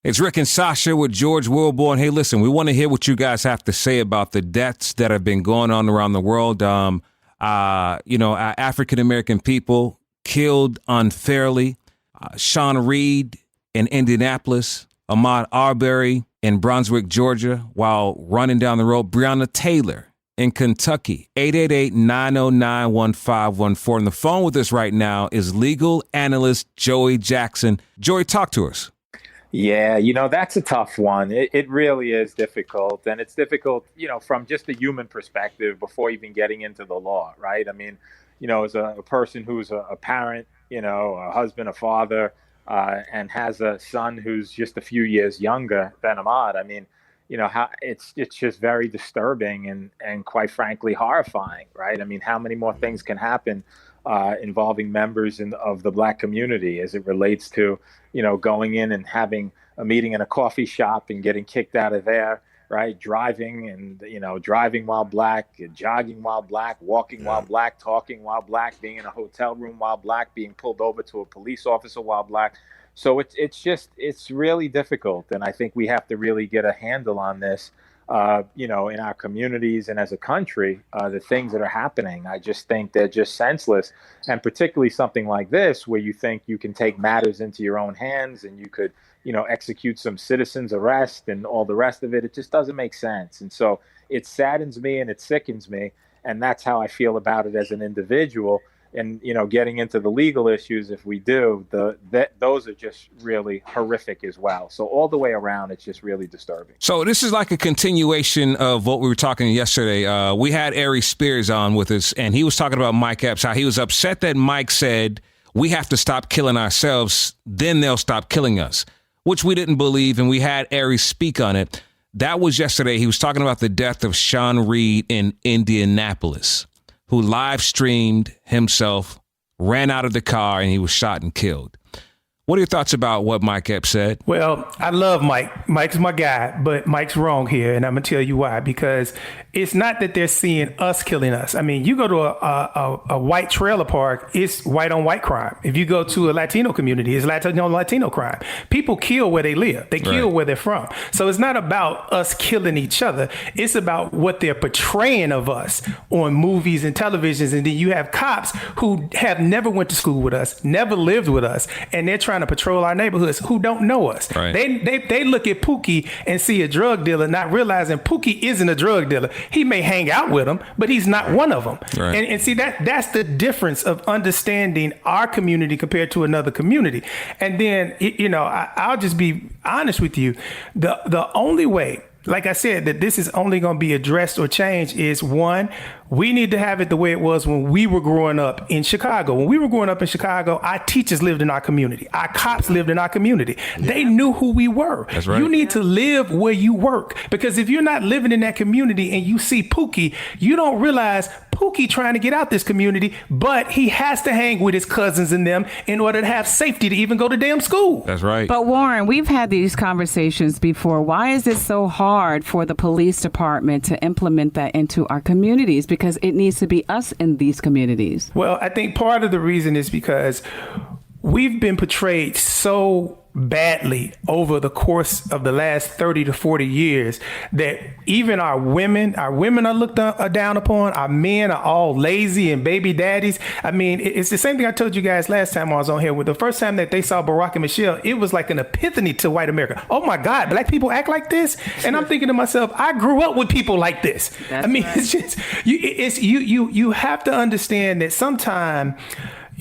It's Rick and Sasha with George Wilborn. Hey, listen, we want to hear what you guys have to say about the deaths that have been going on around the world. African-American people killed unfairly. Sean Reed in Indianapolis, Ahmaud Arbery in Brunswick, Georgia, while running down the road. Breonna Taylor in Kentucky, 888-909-1514. On the phone with us right now is legal analyst Joey Jackson. Joey, talk to us. Yeah, that's a tough one. It really is difficult. And it's difficult, from just a human perspective before even getting into the law, right? I mean, as a person who's a parent, a husband, a father, and has a son who's just a few years younger than Ahmaud, I mean, how it's just very disturbing and quite frankly horrifying, right? I mean, how many more things can happen involving members of the Black community as it relates to, going in and having a meeting in a coffee shop and getting kicked out of there, right? Driving while Black, jogging while Black, walking while Black, talking while Black, being in a hotel room while Black, being pulled over to a police officer while Black. So it's really difficult. And I think we have to really get a handle on this, in our communities and as a country, the things that are happening. I just think they're just senseless. And particularly something like this, where you think you can take matters into your own hands and you could, execute some citizens arrest and all the rest of it. It just doesn't make sense. And so it saddens me and it sickens me. And that's how I feel about it as an individual. And, getting into the legal issues, if we do, those are just really horrific as well. So all the way around, it's just really disturbing. So this is like a continuation of what we were talking yesterday. We had Ari Spears on with us, and he was talking about Mike Epps, how he was upset that Mike said, we have to stop killing ourselves, then they'll stop killing us, which we didn't believe, and we had Ari speak on it. That was yesterday. He was talking about the death of Sean Reed in Indianapolis, who live streamed himself, ran out of the car, and he was shot and killed. What are your thoughts about what Mike Epps said? Well, I love Mike. Mike's my guy, but Mike's wrong here, and I'm going to tell you why. Because it's not that they're seeing us killing us. I mean, you go to a white trailer park, it's white on white crime. If you go to a Latino community, it's Latino on Latino crime. People kill where they live. They kill where they're from. So it's not about us killing each other. It's about what they're portraying of us on movies and televisions. And then you have cops who have never went to school with us, never lived with us, and they're trying to patrol our neighborhoods who don't know us. Right. They look at Pookie and see a drug dealer, not realizing Pookie isn't a drug dealer. He may hang out with them, but he's not one of them. Right. And see, that's the difference of understanding our community compared to another community. And then, I'll just be honest with you. The only way, like I said, that this is only going to be addressed or changed is, one, we need to have it the way it was when we were growing up in Chicago. When we were growing up in Chicago, our teachers lived in our community. Our cops lived in our community. They knew who we were. That's right. You need to live where you work, because if you're not living in that community and you see Pookie, you don't realize Pookie trying to get out this community, but he has to hang with his cousins and them in order to have safety to even go to damn school. That's right. But Warren, we've had these conversations before. Why is it so hard for the police department to implement that into our communities? Because it needs to be us in these communities. Well, I think part of the reason is because we've been portrayed so badly over the course of the last 30 to 40 years that even our women are looked down upon. Our men are all lazy and baby daddies. I mean, it's the same thing I told you guys last time I was on here. With the first time that they saw Barack and Michelle, it was like an epiphany to white America. Oh my God, Black people act like this? And I'm thinking to myself, I grew up with people like this. That's I mean, right. It's just, you have to understand that sometime,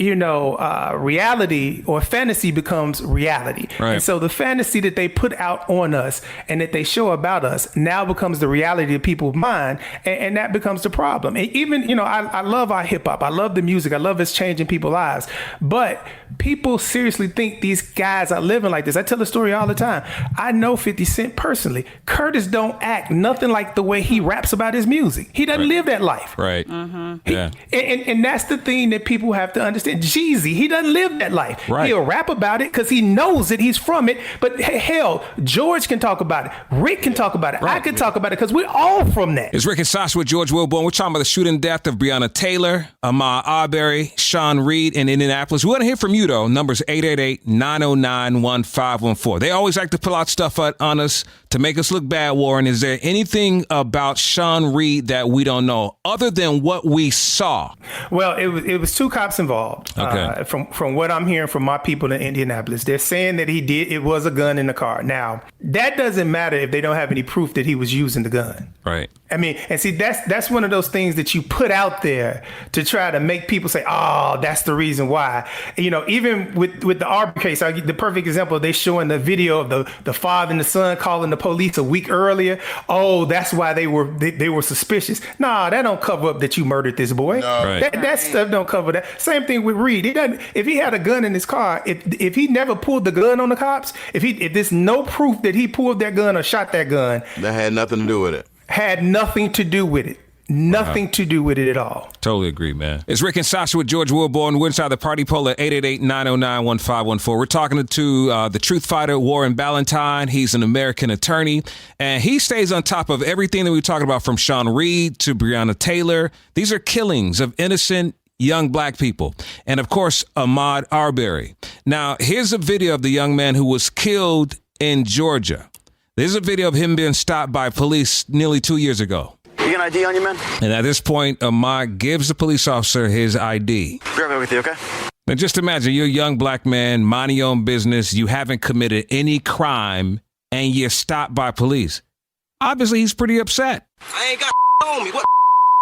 reality or fantasy becomes reality. Right. And so the fantasy that they put out on us and that they show about us now becomes the reality of people's mind. And that becomes the problem. And even, I love our hip hop. I love the music. I love it's changing people's lives. But people seriously think these guys are living like this. I tell the story all the time. I know 50 Cent personally. Curtis don't act nothing like the way he raps about his music. He doesn't live that life. Right. Mm-hmm. And that's the thing that people have to understand. Jeezy, he doesn't live that life. Right. He'll rap about it because he knows that he he's from it. But hell, George can talk about it. Rick can talk about it. Right. I can talk about it because we're all from that. It's Rick and Sasha with George Wilborn. We're talking about the shooting death of Breonna Taylor, Ahmaud Arbery, Sean Reed in Indianapolis. We want to hear from you, though. Numbers 888-909-1514. They always like to pull out stuff on us to make us look bad, Warren. Is there anything about Sean Reed that we don't know other than what we saw? Well, it was two cops involved. Okay. From what I'm hearing from my people in Indianapolis, they're saying that it was a gun in the car. Now, that doesn't matter if they don't have any proof that he was using the gun. Right. I mean, and see, that's one of those things that you put out there to try to make people say, oh, that's the reason why. You know, even with the Arbery case, the perfect example, they showing the video of the father and the son calling the police a week earlier. Oh, that's why they were suspicious. Nah, that don't cover up that you murdered this boy. No. Right. That stuff don't cover that. Same thing with Reed. If he had a gun in his car, if he never pulled the gun on the cops, if there's no proof that he pulled that gun or shot that gun, That had nothing to do with it. had nothing to do with it. Nothing to do with it at all. Totally agree, man. It's Rick and Sasha with George Wilborn. We're inside the party poll at 888-909-1514. We're talking to the truth fighter, Warren Ballentine. He's an American attorney, and he stays on top of everything that we're talking about, from Sean Reed to Breonna Taylor. These are killings of innocent young black people. And, of course, Ahmaud Arbery. Now, here's a video of the young man who was killed in Georgia. There's a video of him being stopped by police nearly 2 years ago. You got an ID on you, man? And at this point, Ahmaud gives the police officer his ID. Grab it with you, okay? Now, just imagine you're a young black man, minding your own business. You haven't committed any crime, and you're stopped by police. Obviously, he's pretty upset. I ain't got on me. What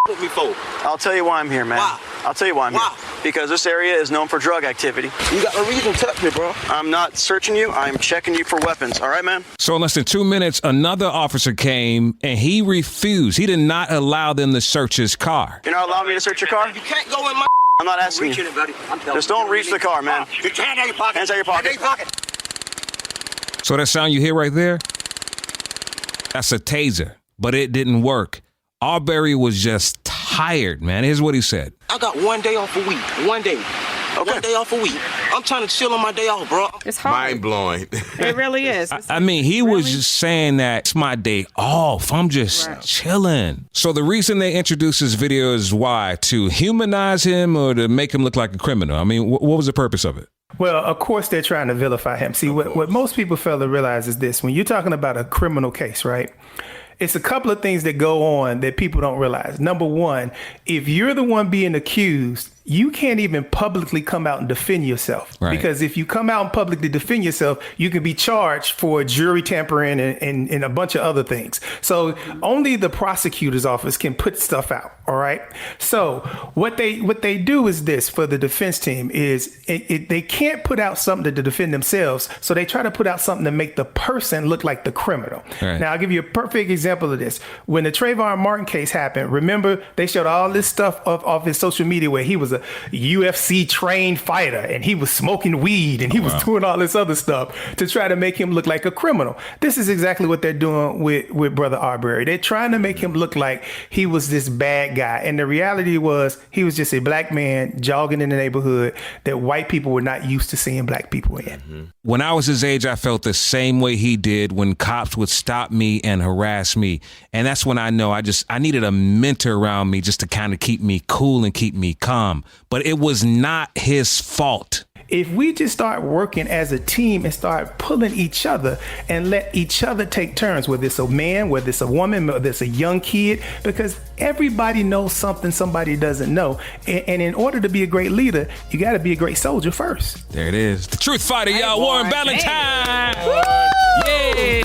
with me for? I'll tell you why I'm here, man. Why? I'll tell you why I'm Why? here. Because this area is known for drug activity. You got no reason to touch me, bro. I'm not searching you. I'm checking you for weapons. All right, man? So in less than 2 minutes, another officer came, and he refused. He did not allow them to search his car. You're not allowing me to search your car? You can't go in my. I'm not asking Reach you. in it, buddy. I'm telling Just you. don't reach the car, man. Get your hand out of your pocket. Hands out of your pocket. Hand out your pocket. So that sound you hear right there? That's a taser, but it didn't work. Arbery was just tired, man. Here's what he said. I got 1 day off a week. 1 day. Okay. 1 day off a week. I'm trying to chill on my day off, bro. It's hard. Mind blowing. It really is. I mean, he was Really? just saying that it's my day off. I'm just chilling. So the reason they introduced this video is why? To humanize him or to make him look like a criminal? I mean, what was the purpose of it? Well, of course, they're trying to vilify him. See, what most people fail to realize is this. When you're talking about a criminal case, right? It's a couple of things that go on that people don't realize. Number one, if you're the one being accused, you can't even publicly come out and defend yourself. Right. Because if you come out and publicly defend yourself, you can be charged for jury tampering and a bunch of other things. So only the prosecutor's office can put stuff out. All right. So what they do is this for the defense team is they can't put out something to defend themselves. So they try to put out something to make the person look like the criminal. Right. Now, I'll give you a perfect example of this. When the Trayvon Martin case happened, remember they showed all this stuff off his social media where he was a UFC trained fighter and he was smoking weed and he was doing all this other stuff to try to make him look like a criminal. This is exactly what they're doing with Brother Arbery. They're trying to make him look like he was this bad guy. And the reality was he was just a black man jogging in the neighborhood that white people were not used to seeing black people in. When I was his age, I felt the same way he did when cops would stop me and harass me. And that's when I know I needed a mentor around me just to kind of keep me cool and keep me calm. But it was not his fault. If we just start working as a team and start pulling each other and let each other take turns, whether it's a man, whether it's a woman, whether it's a young kid, because everybody knows something somebody doesn't know. And in order to be a great leader, you got to be a great soldier first. There it is. The truth fighter, y'all. Warren Ballentine. Yeah.